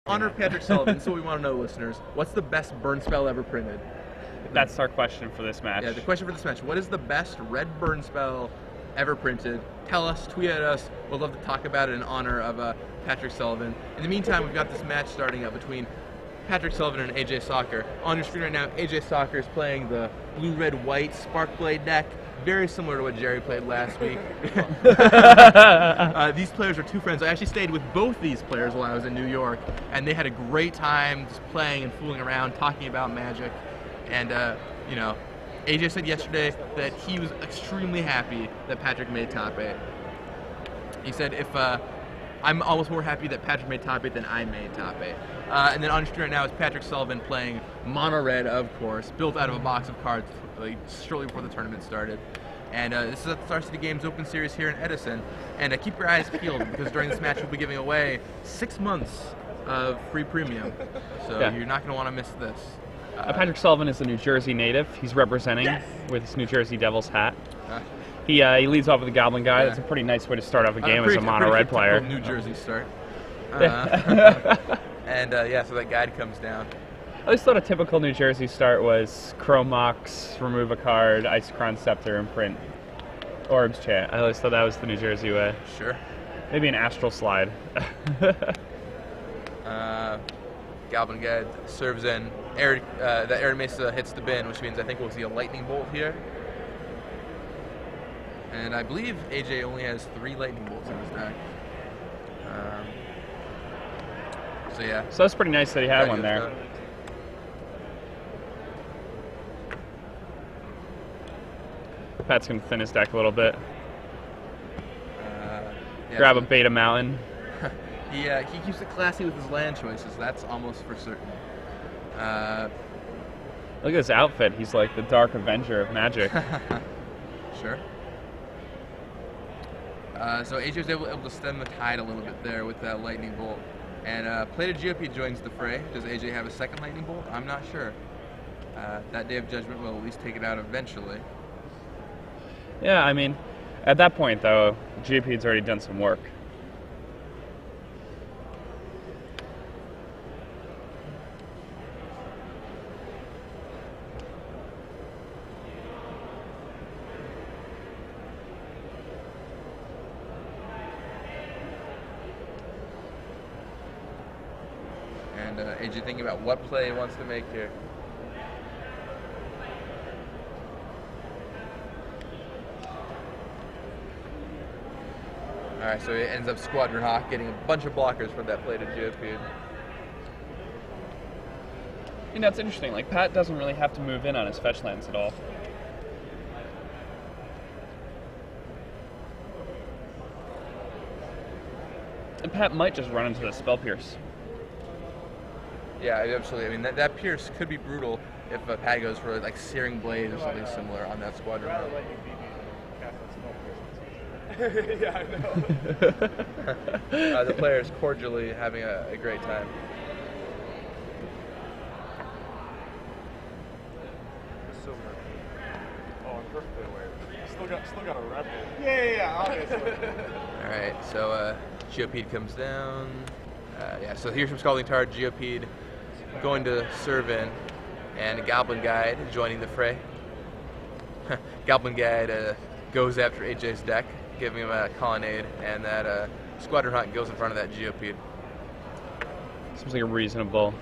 honor of Patrick Sullivan, so we want to know, listeners, what's the best burn spell ever printed? That's our question for this match. Yeah, the question for this match, what is the best red burn spell ever printed? Tell us, tweet at us. We'd love to talk about it in honor of Patrick Sullivan. In the meantime, we've got this match starting up between Patrick Sullivan and AJ Sacher. On your screen right now, AJ Sacher is playing the blue, red, white Sparkblade deck, very similar to what Jerry played last week. These players are two friends. I actually stayed with both these players while I was in New York, and they had a great time just playing and fooling around, talking about Magic. And, you know, AJ said yesterday that he was extremely happy that Patrick made top 8. He said, I'm almost more happy that Patrick made top 8 than I made top 8. And then on your screen right now is Patrick Sullivan playing mono red, of course, built out of a box of cards like, shortly before the tournament started. And this is at the Star City Games Open Series here in Edison. And keep your eyes peeled, because during this match we'll be giving away 6 months of free premium. So you're not going to want to miss this. Patrick Sullivan is a New Jersey native. He's representing with his New Jersey Devils hat. He leads off with the Goblin Guy. That's a pretty nice way to start off a game as a mono-red player. New Jersey start. And yeah, so that guide comes down. I always thought a typical New Jersey start was Chrome Mox, remove a card, Isochron Scepter, and print Orbs Chant. I always thought that was the New Jersey way. Sure. Maybe an Astral Slide. Goblin Guide serves in. That Air Mesa hits the bin, which means I think we'll see a Lightning Bolt here. And I believe AJ only has 3 Lightning Bolts in his deck. So yeah. So that's pretty nice that he had one there. Pat's going to thin his deck a little bit. Grab a Beta Mountain. He keeps it classy with his land choices. That's almost for certain. Look at his outfit. He's like the Dark Avenger of Magic. Sure. So AJ was able to stem the tide a little bit there with that Lightning Bolt. And Plated GOP joins the fray. Does AJ have a second Lightning Bolt? I'm not sure. That Day of Judgment will at least take it out eventually. Yeah, I mean, at that point, though, GOP's already done some work. And AJ thinking about what play he wants to make here. Alright, so he ends up Squadron Hawk, getting a bunch of blockers for that Plated GOP. You know, it's interesting. Like, Pat doesn't really have to move in on his fetch lands at all. And Pat might just run into the Spell Pierce. Yeah, absolutely. I mean, that Pierce could be brutal if Pat goes for like Searing Blade or something similar on that Squadron Hawk. Yeah, I know. The player is cordially having a great time. Oh, perfectly aware. Still got a rep. Yeah, obviously. All right, so Geopede comes down. Yeah, so here's from Scalding Tard, Geopede going to serve in, and Goblin Guide joining the fray. Goblin Guide goes after AJ's deck, giving him a Colonnade, and that Squadron Hawk goes in front of that Geopede. Seems like a reasonable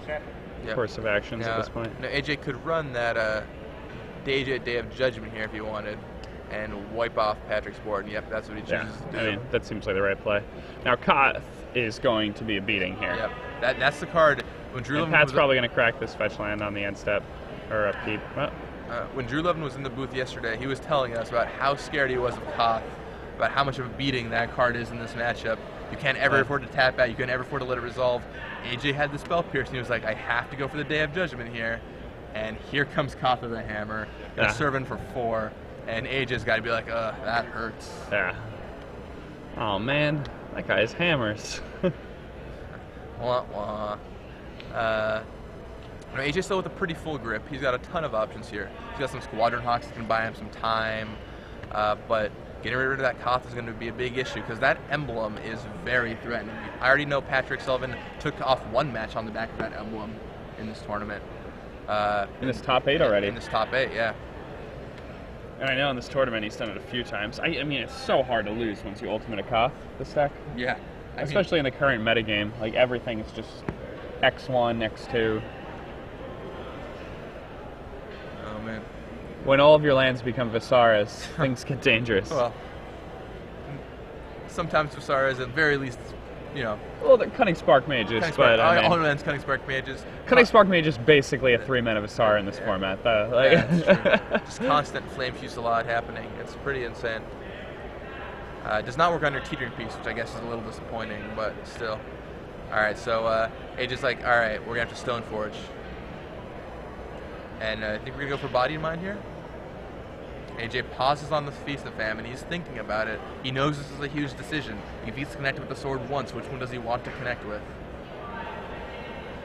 course of actions at this point. No, AJ could run that Day of Judgment here if he wanted, and wipe off Patrick's board, and yep, that's what he chooses to do. I mean, that seems like the right play. Now, Koth is going to be a beating here. Yep, that's the card. When Drew and Pat's probably going to crack this fetch land on the end step, or upkeep. Well, when Drew Levin was in the booth yesterday, he was telling us about how scared he was of Koth, about how much of a beating that card is in this matchup. You can't ever afford to tap out. You can't ever afford to let it resolve. AJ had the Spell Pierce, and he was like, I have to go for the Day of Judgment here. And here comes Koth with a hammer, gonna serve in for 4, and AJ's got to be like, that hurts. Yeah. Oh man, that guy has hammers. Wah wah. AJ's still with a pretty full grip. He's got a ton of options here. He's got some Squadron Hawks that can buy him some time, but getting rid of that Koth is going to be a big issue because that emblem is very threatening. I already know Patrick Sullivan took off one match on the back of that emblem in this tournament. In this top 8 already. In this top 8, yeah. And I know in this tournament he's done it a few times. I mean, it's so hard to lose once you ultimate a Koth, this deck. Yeah. Especially in the current metagame. Like, everything is just X1, X2. Oh, man. When all of your lands become Visaras, things get dangerous. Well, sometimes Visaras, at the very least, you know. Well, they're Cunning Spark Mages, but I mean, all lands Cunning Spark Mages. Cunning Spark Mage is basically a 3-mana Visara in this format, though. Like, yeah, that's true. Just constant Flame Fusillade happening. It's pretty insane. It does not work on your Teetering Piece, which I guess is a little disappointing, but still. Alright, so AJ's like, alright, we're going to have to Stoneforge. And I think we're going to go for Body and Mind here. AJ pauses on the Feast of Famine. He's thinking about it. He knows this is a huge decision. If he's connected with the sword once, which one does he want to connect with?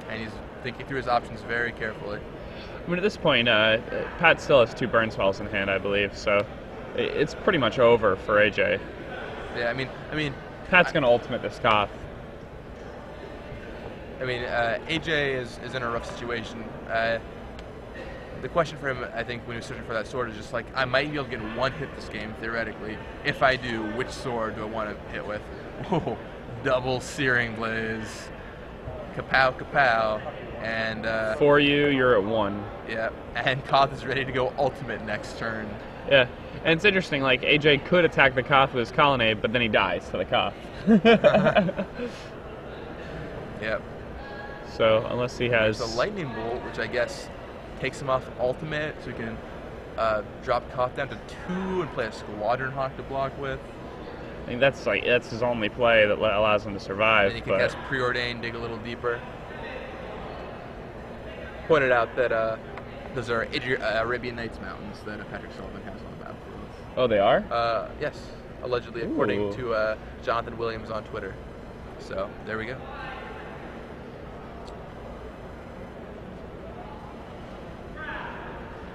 And he's thinking through his options very carefully. I mean, at this point, Pat still has 2 Burn Spells in hand, I believe, so it's pretty much over for AJ. Yeah, I mean, Pat's going to ultimate this Koth. I mean, AJ is in a rough situation. The question for him, I think, when he was searching for that sword is just like, I might be able to get 1 hit this game, theoretically. If I do, which sword do I want to hit with? Whoa, double Searing Blaze. Kapow, kapow. And for you, you're at 1. Yeah, and Koth is ready to go ultimate next turn. Yeah, and it's interesting, like, AJ could attack the Koth with his Colonnade, but then he dies to the Koth. Yep. So, unless he has... There's a Lightning Bolt, which I guess takes him off ultimate, so he can drop Koth down to 2 and play a Squadron Hawk to block with. I think that's his only play that allows him to survive. And he can cast Preordain, dig a little deeper. Pointed out that those are Arabian Nights mountains that Patrick Sullivan has on the battlefield. Oh, they are? Yes, allegedly, according to Jonathan Williams on Twitter. So, there we go.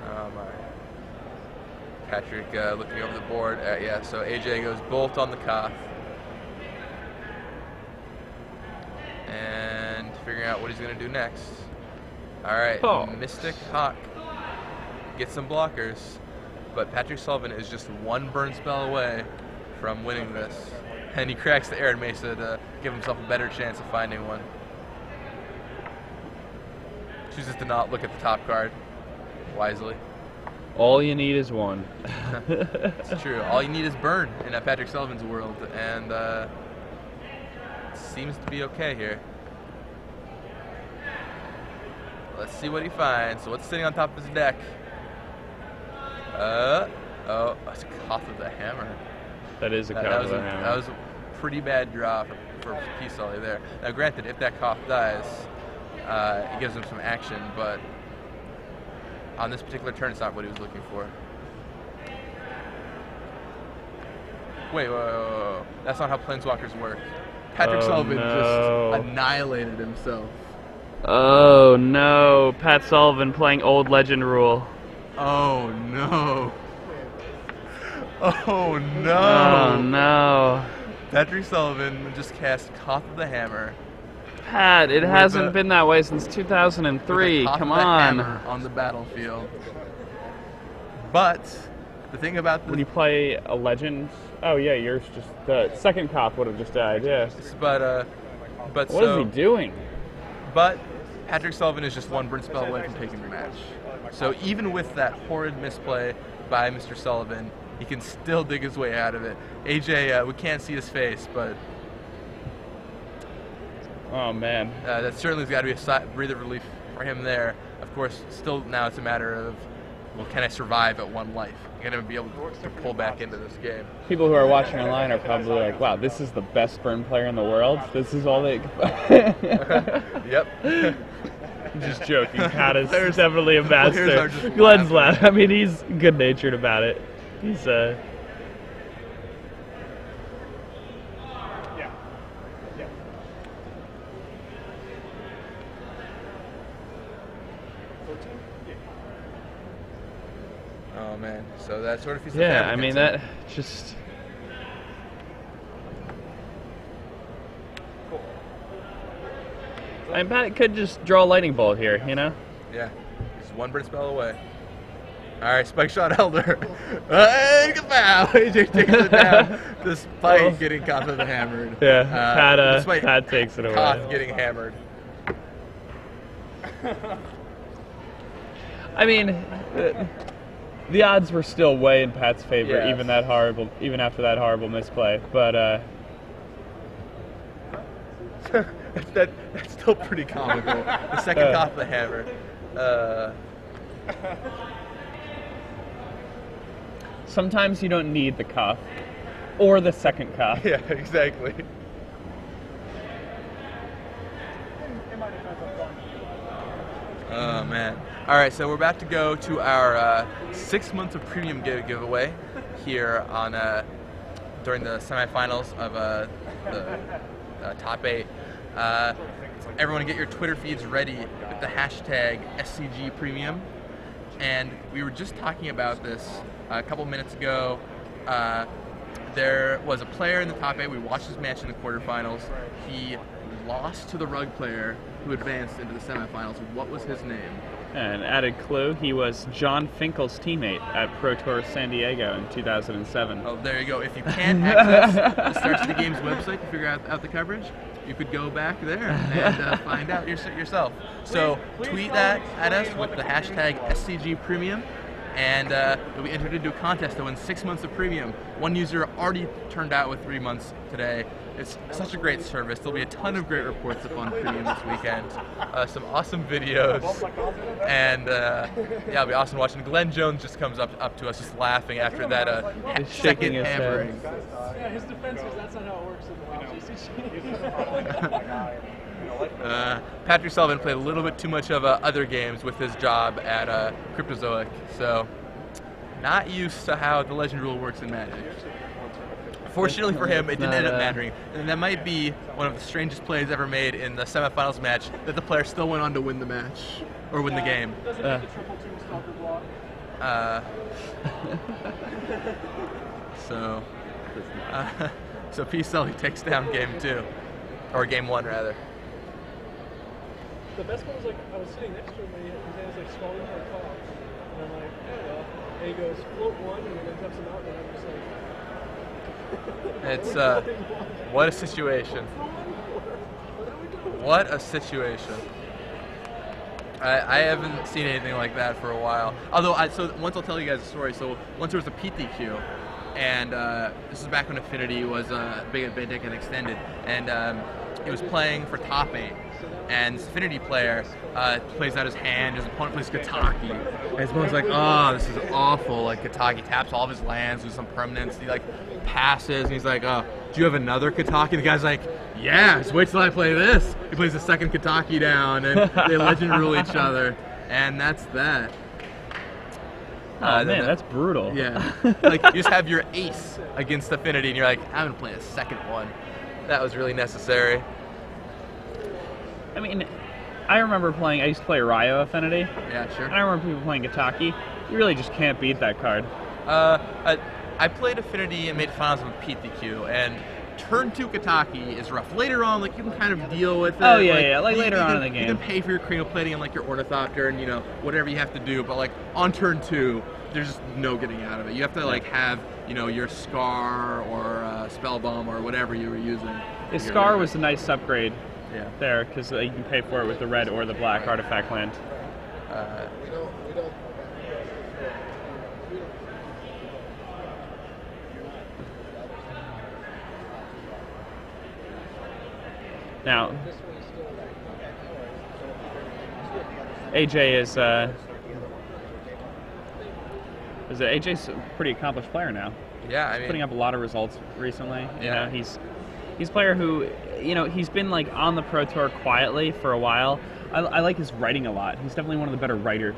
Oh my. Patrick looking over the board. Yeah, so AJ goes Bolt on the Koth. And figuring out what he's going to do next. Alright, Mystic Hawk gets some blockers, but Patrick Sullivan is just 1 burn spell away from winning this. And he cracks the Arid Mesa to give himself a better chance of finding one. Chooses to not look at the top card, wisely. All you need is 1. It's true. All you need is burn in Patrick Sullivan's world, and seems to be okay here. Let's see what he finds. So what's sitting on top of his deck? Oh, it's a Koth of the Hammer. That is a Koth of the Hammer. That was a pretty bad draw for Peace Sully there. Now granted, if that Koth dies, it gives him some action, but on this particular turn, it's not what he was looking for. Wait, whoa. That's not how Planeswalkers work. Patrick Sullivan just annihilated himself. Oh no, Pat Sullivan playing Old Legend rule. Oh no. Oh no. Oh no. Patrick Sullivan just cast Koth of the Hammer. Pat, it hasn't been that way since 2003. Come on. On the battlefield. But the thing about when you play a legend, oh yeah, yours just the second Koth would have just died. Yeah. But what is he doing? But Patrick Sullivan is just 1 burn spell away from taking the match. So even with that horrid misplay by Mr. Sullivan, he can still dig his way out of it. AJ, we can't see his face, but oh man, that certainly has got to be a breather of relief for him there. Of course, still now it's a matter of, well, can I survive at 1 life? I'm going to be able to pull back into this game. People who are watching online are probably like, wow, this is the best burn player in the world. This is all they... Yep. Just joking. Pat is definitely a master. Glenn's laughing. I mean, he's good-natured about it. He's Oh man, so that sort of feels I mean that just I bet it could just draw a lightning bolt here, you know? Yeah, just one burn spell away. All right, spike shot Elder. Hey, kapow! AJ takes it down despite getting completely hammered. Yeah, Pat takes it away. Koth getting hammered. I mean, the odds were still way in Pat's favor, Yes. even after that horrible misplay. But that's still pretty comical. The second Koth the hammer. Sometimes you don't need the Koth or the second Koth. Yeah, exactly. Oh man! All right, so we're about to go to our 6 months of premium giveaway here on during the semifinals of the top 8. Everyone, get your Twitter feeds ready with the hashtag SCG Premium. And we were just talking about this a couple minutes ago. There was a player in the top 8. We watched his match in the quarterfinals. He lost to the rug player who advanced into the semifinals. What was his name? An added clue, he was John Finkel's teammate at Pro Tour San Diego in 2007. Oh, there you go. If you can't access the Starts of the Game's website to figure out the coverage, you could go back there and find out yourself. So tweet that at us with the hashtag SCG Premium, and you'll be entered into a contest to win 6 months of premium. One user already turned out with 3 months today. It's such a great service. There'll be a ton of great reports up on Premium this weekend. Some awesome videos. And yeah, it'll be awesome watching. Glenn Jones just comes up to us just laughing after that second hammering. Yeah, his defense is that's not how it works in the WoW. Patrick Sullivan played a little bit too much of other games with his job at Cryptozoic, so not used to how the legend rule works in Magic. Fortunately for him, it didn't end up mattering, and that might be one of the strangest plays ever made in the semifinals match, that the player still went on to win the match, or win the game. So P-Sully takes down game 2, or game 1 rather. The best one was like, I was sitting next to him and his name was like Sullivan or Koth. And I'm like, oh well. And he goes, float 1, and then taps him out, and I'm just like, it's, what a situation. What a situation. I haven't seen anything like that for a while. Although, so once I'll tell you guys a story. So once there was a PTQ, and this is back when Affinity was big at Big and Extended, and he was playing for top 8. And this Affinity player plays out his hand, his opponent plays Kataki. And his opponent's like, oh, this is awful. Like, Kataki taps all of his lands with some permanents. He, like, passes, and he's like, oh, do you have another Kataki? And the guy's like, yeah, just wait till I play this. He plays the second Kataki down, and they legend rule each other. And that's that. Oh, man, that's brutal. Yeah. Like, you just have your ace against Affinity, and you're like, I'm going to play a second one. That was really necessary. I mean, I remember playing, I used to play Ryo Affinity. Yeah, sure. And I remember people playing Kataki. You really just can't beat that card. I played Affinity and made finals with PTQ, and turn 2 Kataki is rough. Later on, like, you can kind of deal with it. Oh, yeah, like later on in the game. You can pay for your Cranoplating and, like, your Ornithopter and, you know, whatever you have to do, but, like, on turn 2, there's just no getting out of it. You have to, like, have, you know, your Scar or Spell Bomb or whatever you were using. The Scar was a nice upgrade. Yeah. There, because you can pay for it with the red or the black artifact land. Now, AJ AJ's a pretty accomplished player now. Yeah, I mean, he's putting up a lot of results recently. Yeah. You know, he's a player who, you know, he's been like on the Pro Tour quietly for a while. I like his writing a lot. He's definitely one of the better writers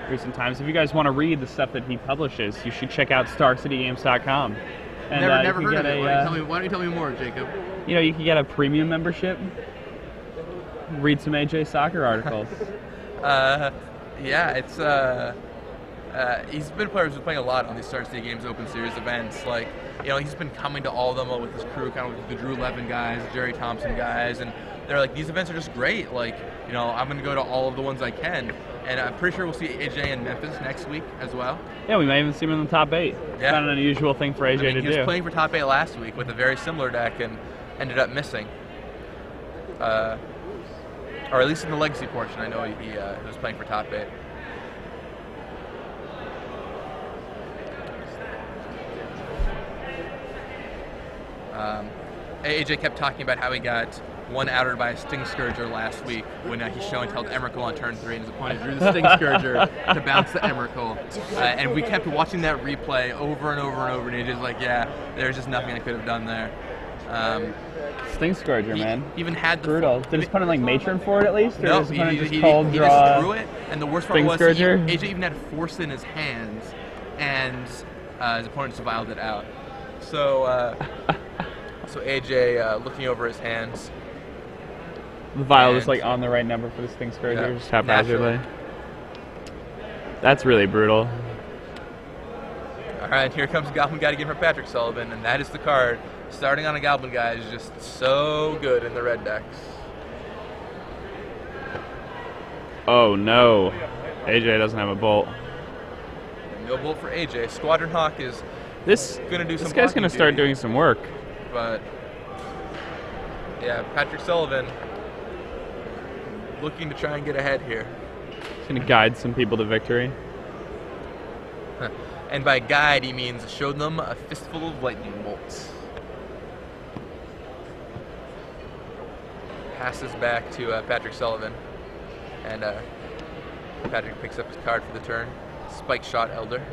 recent times. If you guys want to read the stuff that he publishes, you should check out StarCityGames.com. And, never heard of it. Why don't you tell me more, Jacob? You know, you can get a premium membership. Read some AJ Sacher articles. Yeah, it's he's been a player who's been playing a lot on these Star City Games Open Series events. Like, you know, he's been coming to all of them with his crew, kind of with the Drew Levin guys, Jerry Thompson guys, and they're like, these events are just great. Like, you know, I'm going to go to all of the ones I can. And I'm pretty sure we'll see AJ in Memphis next week as well. Yeah, we might even see him in the top 8. Yeah. It's not an unusual thing for AJ to do. He was playing for top 8 last week with a very similar deck and ended up missing. Or at least in the legacy portion, I know he was playing for top 8. AJ kept talking about how he got one outed by a Sting Scourger last week when he show and telled Emrakul on turn 3, and his opponent drew the Sting Scourger to bounce the Emrakul. And we kept watching that replay over and over and over, and AJ's like, yeah, there's just nothing I could have done there. Sting Scourger, man. Even had the brutal. Did his opponent like matron for it at least? Or no, his opponent he just cold just draw drew it, and the worst part Sting was Scourger? AJ even had force in his hands, and his opponent just viled it out. So, so AJ looking over his hands. The vial was like on the right number for the Sting Scourger, just haphazardly. That's really brutal. All right, here comes Goblin Guide again for Patrick Sullivan, and that is the card. Starting on a Goblin Guide is just so good in the red decks. Oh no, AJ doesn't have a bolt. No bolt for AJ. Squadron Hawk is gonna do some. This guy's gonna start doing some work. But yeah, Patrick Sullivan looking to try and get ahead here. He's gonna guide some people to victory. And by guide, he means show them a fistful of lightning bolts. Passes back to Patrick Sullivan, and Patrick picks up his card for the turn. Spike Shot Elder,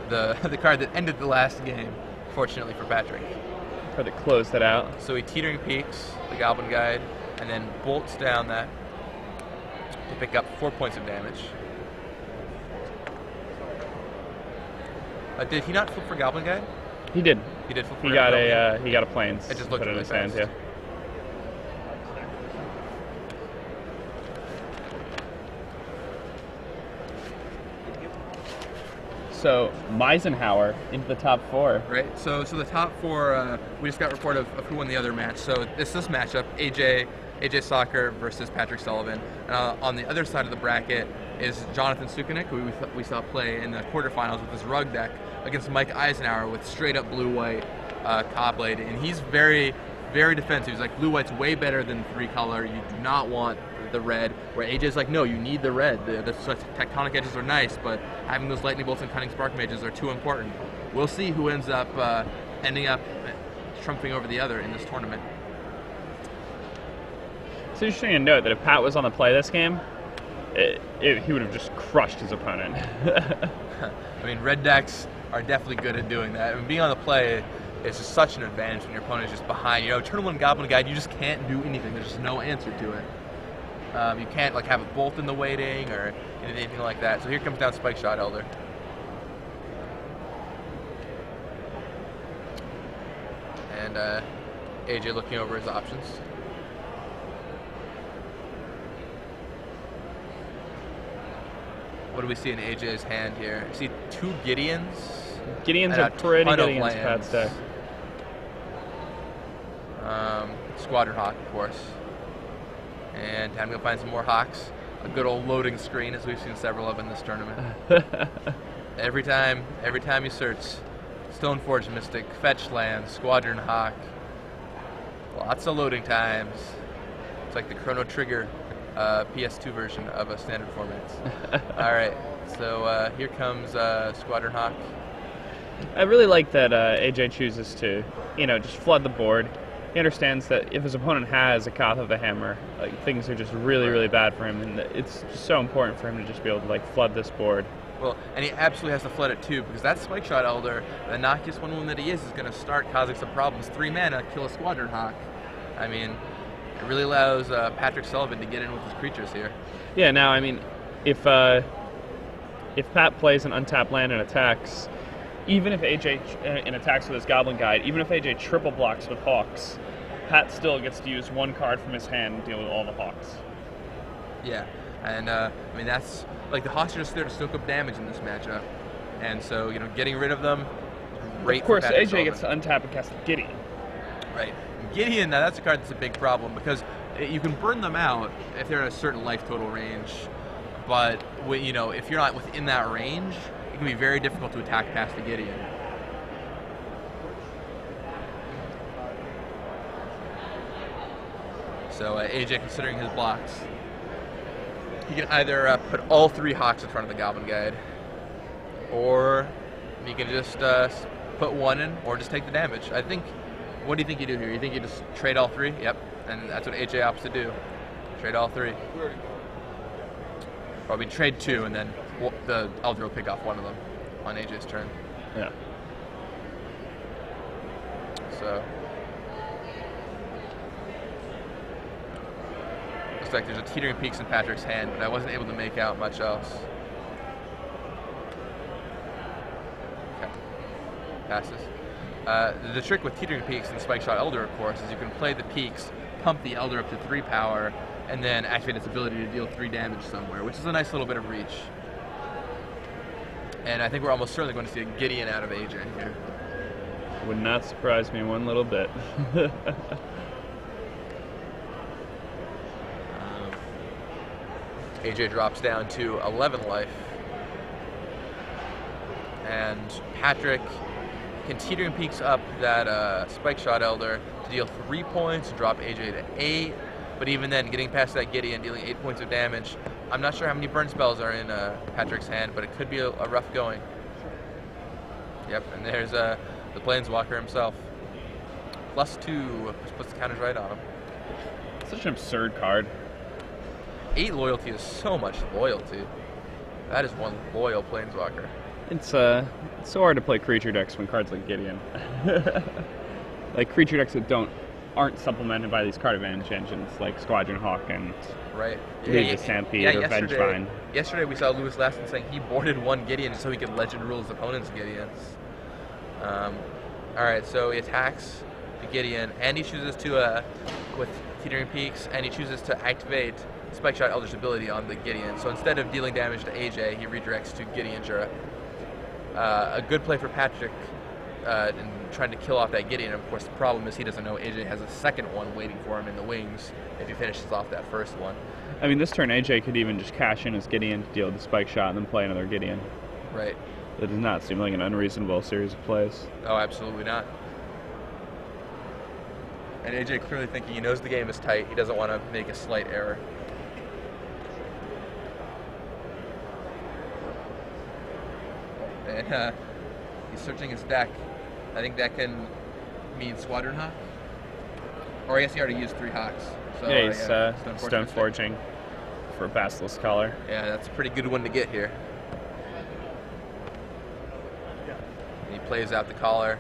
the card that ended the last game, fortunately for Patrick. Card that closed it out. So he Teetering Peaks, the Goblin Guide, and then bolts down that to pick up 4 points of damage. Did he not flip for Goblin Guide? He did. He did flip for He got a planes. It just looked put really in his hand, fast. yeah. So Meisenhower into the top 4. Right. So the top 4, we just got a report of who won the other match. So this matchup, AJ Sacher versus Patrick Sullivan. On the other side of the bracket is Jonathan Sukanik, who we saw play in the quarterfinals with his rug deck against Mike Eisenhower with straight up blue-white Cobblade, and he's very, very defensive. He's like, blue-white's way better than 3-color. You do not want the red, where AJ's like, no, you need the red. The tectonic edges are nice, but having those lightning bolts and cunning spark mages are too important. We'll see who ends up ending up trumping over the other in this tournament. It's interesting to note that if Pat was on the play this game, he would have just crushed his opponent. I mean, red decks are definitely good at doing that. I mean, being on the play is just such an advantage when your opponent is just behind. You know, turn 1 Goblin Guide, you just can't do anything. There's just no answer to it. You can't like have a bolt in the waiting or anything like that. So here comes down Spike Shot Elder. And AJ looking over his options. What do we see in AJ's hand here? I see 2 Gideons. Gideons are pretty good against Pat's deck. Squadron Hawk, of course. And time to go find some more Hawks. A good old loading screen, as we've seen several of in this tournament. every time you search, Stoneforge Mystic, Fetch Land, Squadron Hawk. Lots of loading times. It's like the Chrono Trigger PS2 version of a standard format. All right, so here comes Squadron Hawk. I really like that AJ chooses to, just flood the board. He understands that if his opponent has a Koth of the Hammer, like things are just really, really bad for him, and it's just so important for him to just be able to flood this board. Well, and he absolutely has to flood it too, because that Spike Shot Elder, the Noctis 1/1 that he is going to start causing some problems. 3 mana, kill a Squadron Hawk. I mean, it really allows Patrick Sullivan to get in with his creatures here. Yeah, now, I mean, if Pat plays an untapped land and attacks, even if AJ attacks with his Goblin Guide, even if AJ triple blocks with Hawks, Pat still gets to use 1 card from his hand and deal with all the Hawks. Yeah, and I mean, that's like the Hawks are just there to soak up damage in this matchup, and so getting rid of them, great. Of course, for AJ gets to untap and cast Gideon. Right, Gideon. Now that's a card that's a big problem because You can burn them out if they're in a certain life total range, but you know, if you're not within that range, it can be very difficult to attack past the Gideon. So AJ, considering his blocks, he can either put all 3 Hawks in front of the Goblin Guide, or he can just put 1 in, or just take the damage. I think, what do you think you do here? You think you just trade all 3? Yep, and that's what AJ opts to do. Trade all 3. Probably trade 2, and then the Elder will pick off 1 of them on AJ's turn. Yeah. So looks like there's a Teetering Peaks in Patrick's hand, but I wasn't able to make out much else. Okay. Passes. The trick with Teetering Peaks and Spike Shot Elder, of course, is you can play the Peaks, pump the Elder up to 3 power, and then activate its ability to deal 3 damage somewhere, which is a nice little bit of reach. And I think we're almost certainly going to see a Gideon out of AJ here. Would not surprise me one little bit. AJ drops down to 11 life. And Patrick can Teetering Peaks up that Spike Shot Elder to deal 3 points, drop AJ to 8. But even then, getting past that Gideon, dealing 8 points of damage, I'm not sure how many burn spells are in Patrick's hand, but it could be a rough going. Yep, and there's the Planeswalker himself. +2, which puts the counters right on him. Such an absurd card. 8 loyalty is so much loyalty. That is 1 loyal Planeswalker. It's so hard to play creature decks when cards like Gideon. Like creature decks that aren't supplemented by these card advantage engines like Squadron Hawk and right. Stampede or Vengevine. Yesterday we saw Lewis Laston saying he boarded 1 Gideon so he could legend rule his opponent's Gideons. Alright, so he attacks the Gideon, and he chooses to, with Teetering Peaks, and he chooses to activate Spike Shot Elder's ability on the Gideon. So instead of dealing damage to AJ, he redirects to Gideon Jura. A good play for Patrick in trying to kill off that Gideon. Of course, the problem is he doesn't know AJ has a second one waiting for him in the wings if he finishes off that first one. I mean, this turn AJ could even just cash in his Gideon to deal the Spike Shot and then play another Gideon. Right. That does not seem like an unreasonable series of plays. Oh, absolutely not. And AJ clearly thinking he knows the game is tight. He doesn't want to make a slight error. And he's searching his deck. I think that can mean Squadron Hawk. Or I guess he already used 3 Hawks. So, yeah, he's Stone Forging for Basilisk Collar. Yeah, that's a pretty good one to get here. And he plays out the collar.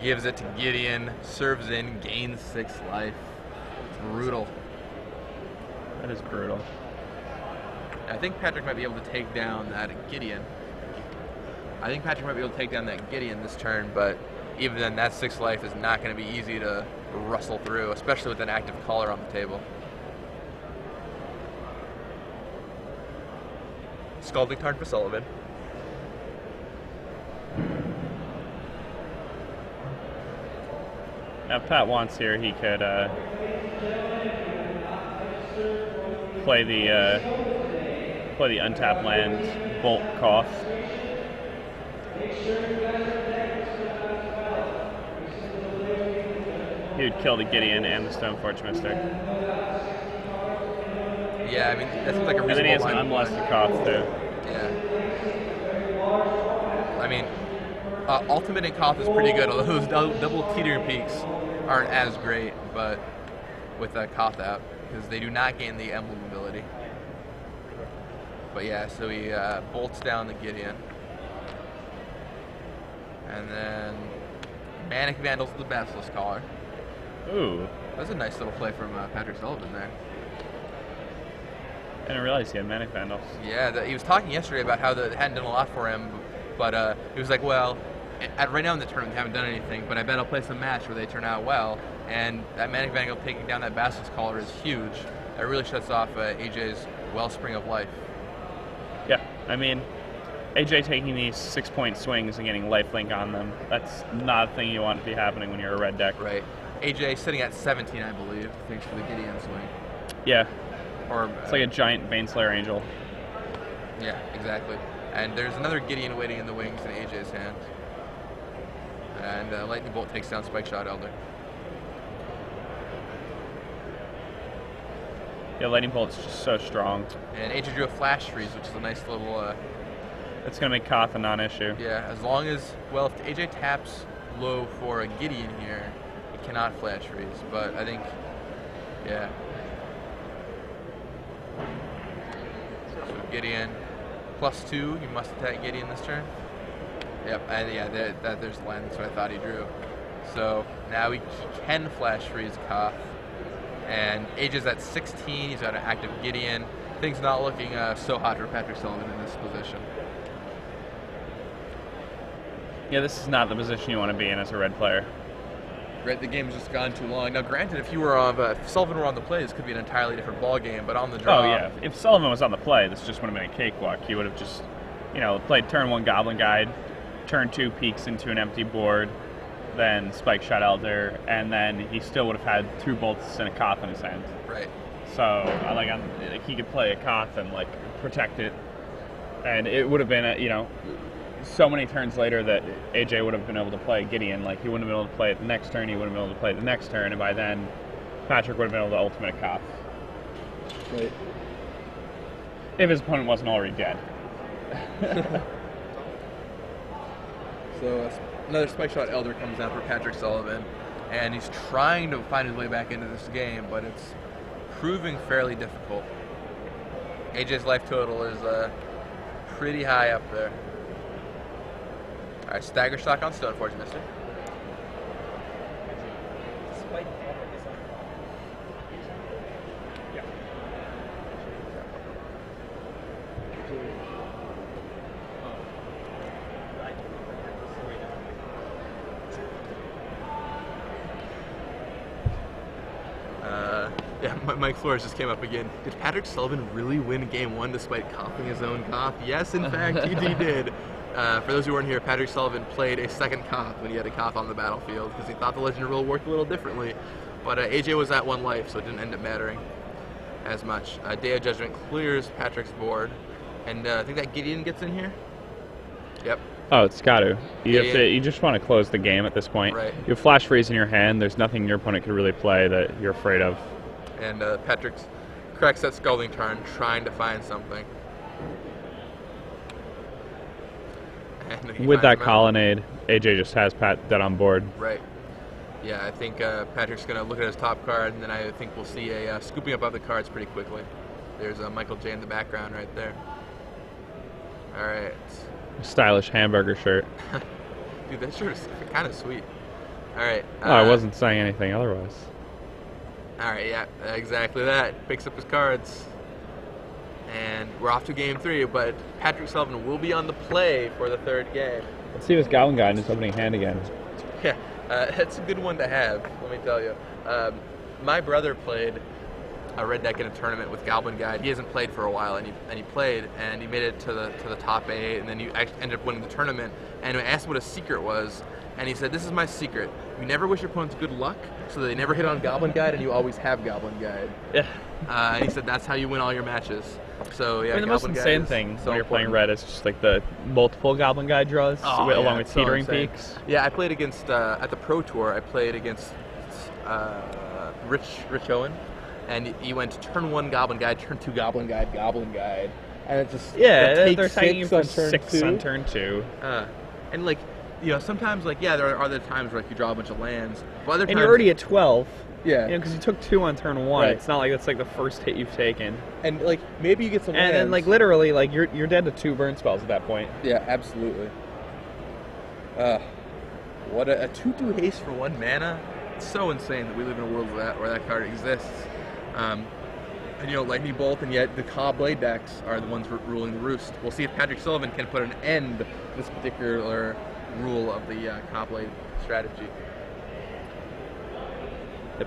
Gives it to Gideon, serves in, gains 6 life. It's brutal. That is brutal. I think Patrick might be able to take down that Gideon. This turn, but even then, that 6 life is not going to be easy to rustle through, especially with an active collar on the table. Scalding Tarn for Sullivan. Now, if Pat wants here, he could play the untapped land, Bolt Koth. He would kill the Gideon and the Stoneforge Mystic. Yeah, I mean, that seems like a reasonable line. And then he has an unmolested Koth, too. Yeah. I mean, Ultimate in Koth is pretty good, although those double Teetering Peaks aren't as great, but with Koth out, because they do not gain the emblem ability. But yeah, so he bolts down the Gideon. And then Manic Vandals the Basilisk Collar. Ooh. That's a nice little play from Patrick Sullivan there. I didn't realize he had Manic Vandals. Yeah, he was talking yesterday about how it hadn't done a lot for him, but he was like, well, right now in the tournament they haven't done anything, but I bet I'll play some match where they turn out well, and that Manic Vandal taking down that Basilisk Collar is huge. It really shuts off AJ's wellspring of life. Yeah, I mean, AJ taking these 6-point swings and getting lifelink on them, that's not a thing you want to be happening when you're a red deck. Right. AJ sitting at 17, I believe, thanks to the Gideon swing. Yeah. Or It's like a giant Baneslayer Angel. Yeah, exactly. And there's another Gideon waiting in the wings in AJ's hand. And Lightning Bolt takes down Spike Shot Elder. Yeah, Lightning Bolt's just so strong. And AJ drew a Flash Freeze, which is a nice little... It's going to make Koth a non-issue. yeah, as long as... Well, if AJ taps low for a Gideon here, he cannot Flash Freeze. But I think... Yeah. So Gideon... +2, you must attack Gideon this turn. Yep, and yeah, there's the line. That's what I thought he drew. So now he can Flash Freeze Koth. And AJ's at 16, he's got an active Gideon. Things not looking so hot for Patrick Sullivan in this position. Yeah, this is not the position you want to be in as a red player. Right, the game's just gone too long. Now, granted, if Sullivan were on the play, this could be an entirely different ball game. But on the draw, Oh yeah, if Sullivan was on the play, this just would have been a cakewalk. He would have just, played turn 1 Goblin Guide, turn 2 peeks into an empty board, then Spike Shot Elder, and then he still would have had 2 bolts and a Koth in his hand. Right. So he could play a Koth and protect it, and it would have been so many turns later that AJ would have been able to play Gideon. He wouldn't have been able to play it the next turn, he wouldn't have been able to play it the next turn, and by then Patrick would have been able to ultimate a Koth. Right. If his opponent wasn't already dead. So another Spike Shot Elder comes down for Patrick Sullivan, and he's trying to find his way back into this game, but it's proving fairly difficult. AJ's life total is pretty high up there. All right, Stagger Shock on Stoneforge, mister. Yeah. Yeah, Mike Flores just came up again. Did Patrick Sullivan really win Game 1 despite coughing his own cough? Yes, in fact, he did. For those who weren't here, Patrick Sullivan played a second cough when he had a cough on the battlefield because he thought the Legend rule worked a little differently. But AJ was at 1 life, so it didn't end up mattering as much. Day of Judgment clears Patrick's board, and I think that Gideon gets in here. Yep. Oh, it's got to. You just want to close the game at this point. Right. You have Flash Freeze in your hand. There's nothing your opponent could really play that you're afraid of. And Patrick corrects that Scalding Tarn, trying to find something. With that Colonnade, AJ just has Pat dead on board. Right. Yeah, I think Patrick's going to look at his top card, and then I think we'll see a scooping up other cards pretty quickly. There's Michael J in the background right there. All right. Stylish hamburger shirt. Dude, that shirt is kind of sweet. All right. I wasn't saying anything otherwise. All right, yeah, exactly that. Picks up his cards. And we're off to Game 3, but Patrick Sullivan will be on the play for the 3rd game. Let's see if his Goblin Guide in his opening hand again. Yeah, that's a good one to have, let me tell you. My brother played a red deck in a tournament with Goblin Guide. He hasn't played for a while, and he played, and he made it to the top 8, and then he actually ended up winning the tournament. And I asked what his secret was, and he said, "This is my secret. You never wish your opponents good luck, so they never hit on Goblin Guide, and you always have Goblin Guide." Yeah. And he said that's how you win all your matches. So yeah, I mean, the most insane thing when you're playing red is just the multiple Goblin Guide draws along with teetering peaks. Yeah, I played against at the Pro Tour. I played against Rich Owen, and he went turn 1 Goblin Guide, turn 2 Goblin Guide, Goblin Guide, and it just they're taking you for 6 on turn 2. And sometimes there are other times where you draw a bunch of lands, but other times, and you're already at 12. Yeah. Because you took 2 on turn 1. Right. It's not like it's the first hit you've taken. And maybe you get some lands. And then literally you're dead to 2 burn spells at that point. Yeah, absolutely. What a 2/2 haste for 1 mana. It's so insane that we live in a world where that card exists. And Lightning Bolt, and yet the Ka Blade decks are the ones ruling the roost. We'll see if Patrick Sullivan can put an end to this particular rule of the Ka Blade strategy. The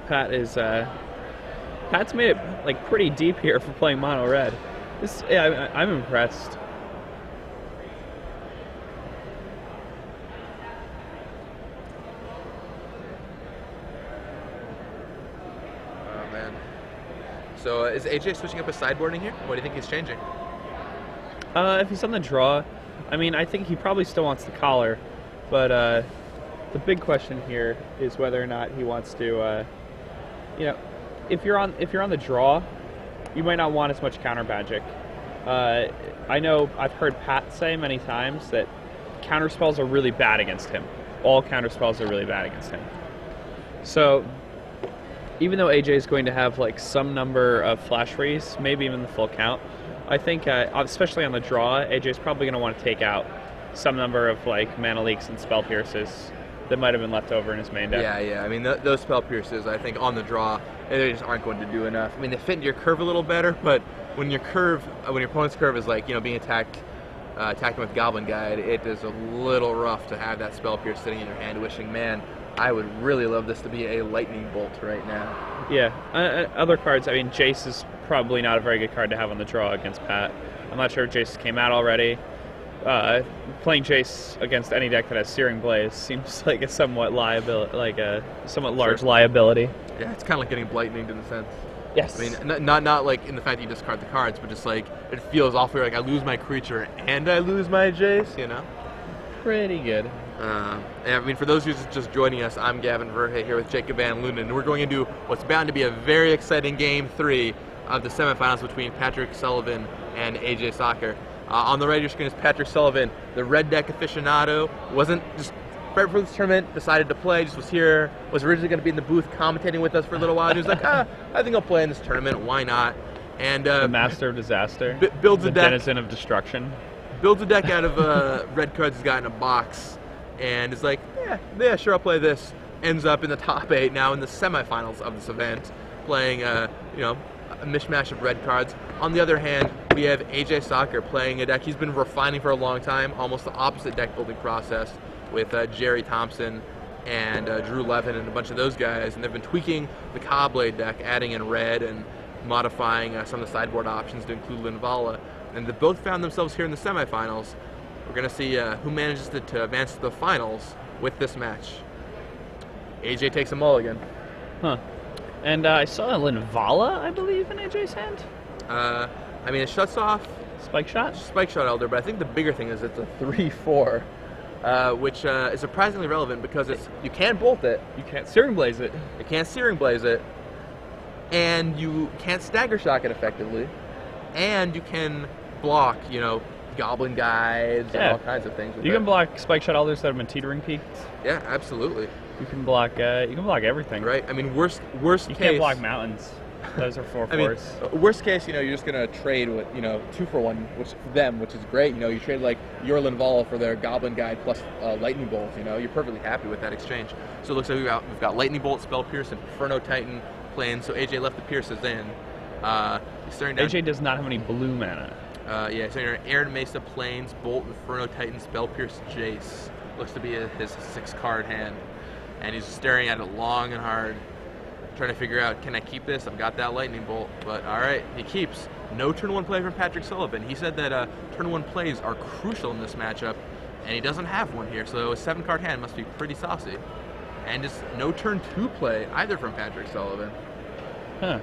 Pat's made it pretty deep here for playing mono red. I'm impressed. So is AJ switching up his sideboarding here? What do you think he's changing? If he's on the draw, I mean, I think he probably still wants the collar, but the big question here is whether or not he wants to, you know, if you're on the draw, you might not want as much counter magic. I know I've heard Pat say many times that counter spells are really bad against him. All counter spells are really bad against him. So even though AJ is going to have like some number of flash freeze, maybe even the full count, I think, especially on the draw, AJ is probably going to want to take out some number of like mana leaks and spell pierces that might have been left over in his main deck. Yeah. I mean, those spell pierces, I think on the draw, they just aren't going to do enough. I mean, they fit into your curve a little better, but when your opponent's curve is like, you know, being attacking with Goblin Guide, it is a little rough to have that spell pierce sitting in your hand, wishing, man, I would really love this to be a lightning bolt right now. Yeah. Other cards, I mean, Jace is probably not a very good card to have on the draw against Pat. I'm not sure if Jace came out already. Playing Jace against any deck that has Searing Blaze seems like a somewhat large liability. Yeah, it's kind of like getting Blightninged in a sense. Yes. I mean, not like in the fact that you discard the cards, but just like it feels awfully like I lose my creature and I lose my Jace, you know? Pretty good. I mean, for those who are just joining us, I'm Gavin Verhey here with Jacob Van Lunen, and we're going into what's bound to be a very exciting Game 3 of the semifinals between Patrick Sullivan and AJ Sacher. On the right of your screen is Patrick Sullivan, the red deck aficionado. Wasn't just right before this tournament, decided to play, just was here, was originally going to be in the booth commentating with us for a little while. And he was like, I think I'll play in this tournament, why not? And the master of disaster, builds a deck, denizen of destruction. Builds a deck out of red cards he's got in a box, and is like, yeah, sure, I'll play this. Ends up in the top 8 now in the semifinals of this event, playing, a mishmash of red cards. On the other hand, we have AJ Sacher playing a deck he's been refining for a long time, almost the opposite deck building process, with Jerry Thompson and Drew Levin and a bunch of those guys, and they've been tweaking the Cobblade deck, adding in red and modifying some of the sideboard options to include Linvala, and they both found themselves here in the semifinals. We're going to see who manages to advance to the finals with this match. AJ takes a mulligan. Huh. And I saw a Linvala, I believe, in AJ's hand. I mean, it shuts off Spike Shot Elder, but I think the bigger thing is it's a 3/4, which is surprisingly relevant because you can't bolt it, you can't Searing Blaze it, and you can't Stagger Shock it effectively, and you can block, Goblin Guides and all kinds of things. You can block Spike Shot Elders that have been teetering peaked. Yeah, absolutely. You can block everything. Right. I mean, worst you case. You can't block mountains. Those are 4/4. I mean, worst case, you're just gonna trade with 2-for-1, which is great. You trade like your Linvala for their Goblin Guide plus Lightning Bolt. You're perfectly happy with that exchange. So it looks like we've got Lightning Bolt, Spell Pierce, and Inferno Titan playing. So AJ left the Pierces in. He's staring down. AJ does not have any blue mana. Yeah, so Aaron Mesa Plains, Bolt, Inferno Titan, Spell Pierce, Jace. Looks to be his 6-card hand. And he's staring at it long and hard, trying to figure out, can I keep this? I've got that Lightning Bolt. But all right, he keeps. No turn 1 play from Patrick Sullivan. He said that turn 1 plays are crucial in this matchup, and he doesn't have one here. So a 7-card hand must be pretty saucy. And just no turn 2 play either from Patrick Sullivan. Huh.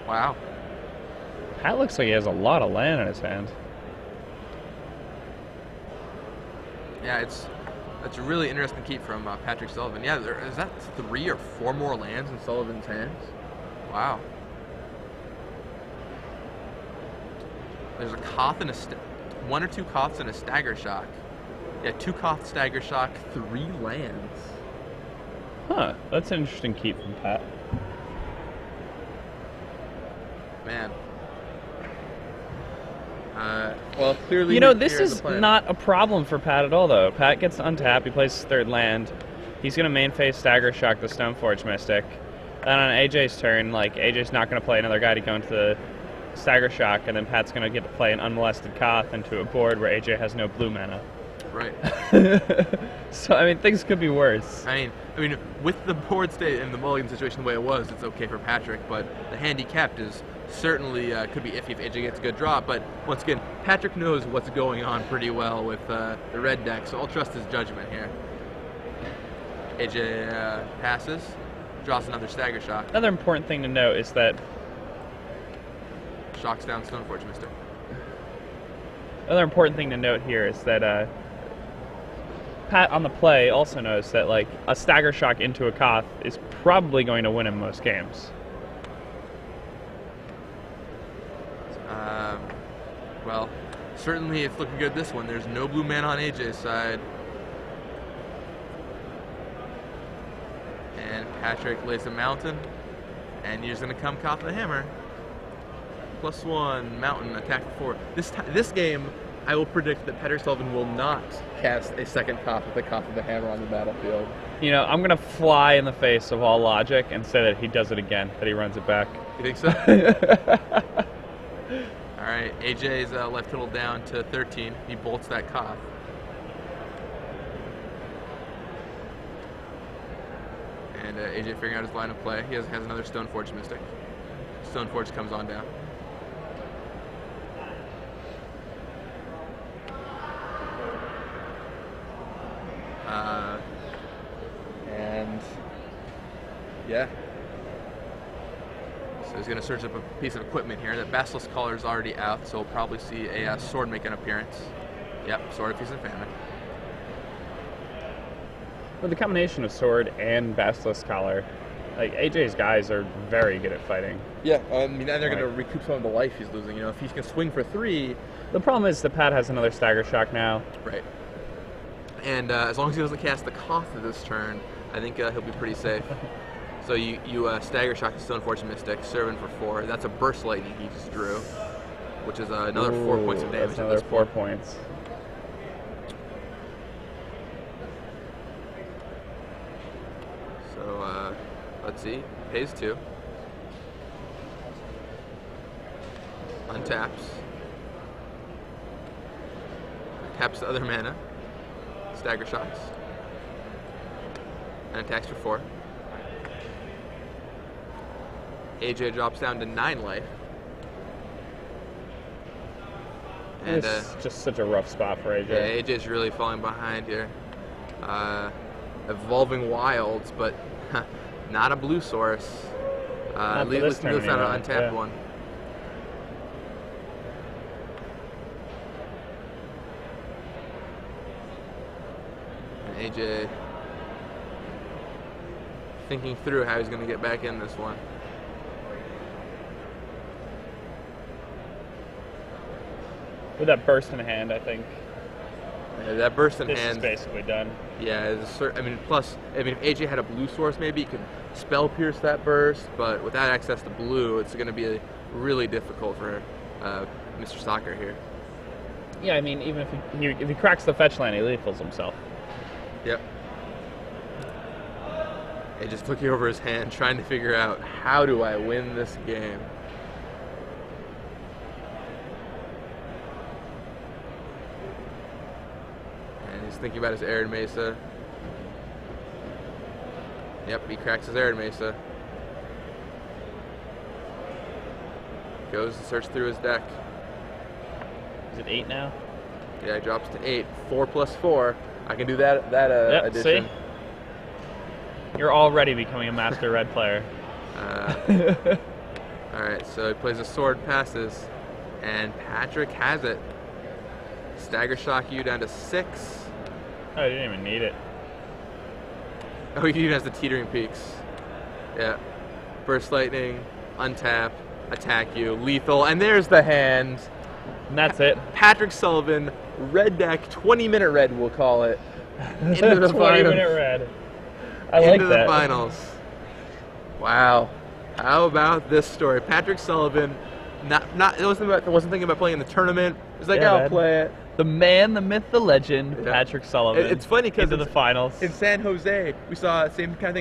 Wow. That looks like he has a lot of land in his hand. Yeah, it's a really interesting keep from Patrick Sullivan. Yeah, is that 3 or 4 more lands in Sullivan's hands? Wow. There's a Koth and 1 or 2 Koths and a Stagger Shock. Yeah, 2 Koth, Stagger Shock, 3 lands. Huh, that's an interesting keep from Pat. Man. Well, clearly... this is not a problem for Pat at all, though. Pat gets to untap, he plays his 3rd land. He's going to main phase Stagger Shock the Stoneforge Mystic. And on AJ's turn, AJ's not going to play another guy to go into the Stagger Shock, and then Pat's going to get to play an unmolested Koth into a board where AJ has no blue mana. Right. So, things could be worse. I mean, with the board state and the mulligan situation the way it was, it's okay for Patrick, but the hand he kept is certainly could be iffy if AJ gets a good draw. But once again, Patrick knows what's going on pretty well with the red deck, so I'll trust his judgment here. AJ passes, draws another Stagger Shock. Another important thing to note is that shocks down Stoneforge Mystic. Another important thing to note here is that Pat on the play also knows that like a stagger shock into a Koth is probably going to win him most games. Well, certainly it's looking good this one. There's no blue mana on AJ's side. And Patrick lays a mountain, and he's going to come Koth the Hammer. +1, mountain, attack for 4. This game, I will predict that Patrick Sullivan will not cast a second Koth with the Koth of the Hammer on the battlefield. You know, I'm going to fly in the face of all logic and say that he does it again, that he runs it back. You think so? All right, AJ's left total down to 13. He bolts that Koth. And AJ figuring out his line of play. He has another Stoneforge Mystic. Stoneforge comes on down. And yeah. So he's going to search up a piece of equipment here. The Basilisk Collar is already out, so we'll probably see a sword make an appearance. Yep, Sword of Feast and Famine. With the combination of sword and Basilisk Collar, like AJ's guys are very good at fighting. Yeah, I mean, and they're going to recoup some of the life he's losing. You know, if he can swing for 3. The problem is that Pat has another stagger shock now. Right. And as long as he doesn't cast the Koth this turn, I think he'll be pretty safe. So you stagger shock the Stoneforge Mystic, Servant for 4. That's a burst lightning he just drew, which is another 4 points of damage. That's another 4 points. So let's see, pays 2, untaps, taps the other mana, stagger shocks, and attacks for 4. AJ drops down to 9 life. And it's just such a rough spot for AJ. Yeah, AJ's really falling behind here. Evolving Wilds, but not a blue source. At least not an untapped one. And AJ thinking through how he's going to get back in this one. With that burst in hand, I think that burst in this hand is basically done. Yeah, plus, if AJ had a blue source, maybe he could spell pierce that burst, but without access to blue, it's going to be really difficult for Mr. Sacher here. Yeah, I mean, even if he cracks the fetch land, he lethals himself. Yep. He just looking over his hand, trying to figure out, how do I win this game? Thinking about his Arid Mesa. Yep, he cracks his Arid Mesa. Goes to search through his deck. Is it 8 now? Yeah, he drops to 8. 4 plus 4. I can do that yep, addition. See? You're already becoming a master red player. Alright, so he plays a sword, passes, and Patrick has it. Stagger shock you down to 6. Oh, you didn't even need it. Oh, he even has the Teetering Peaks. Yeah. Burst Lightning, untap, attack you, lethal, and there's the hand. And that's it. Patrick Sullivan, red deck, 20-minute red, we'll call it. Into the 20-minute red. I like that. Into the finals. Wow. How about this story? Patrick Sullivan, wasn't thinking about playing in the tournament. He's like, I'll play it. The man, the myth, the legend, Patrick Sullivan. It's funny because into the finals. In San Jose, we saw the same kind of thing.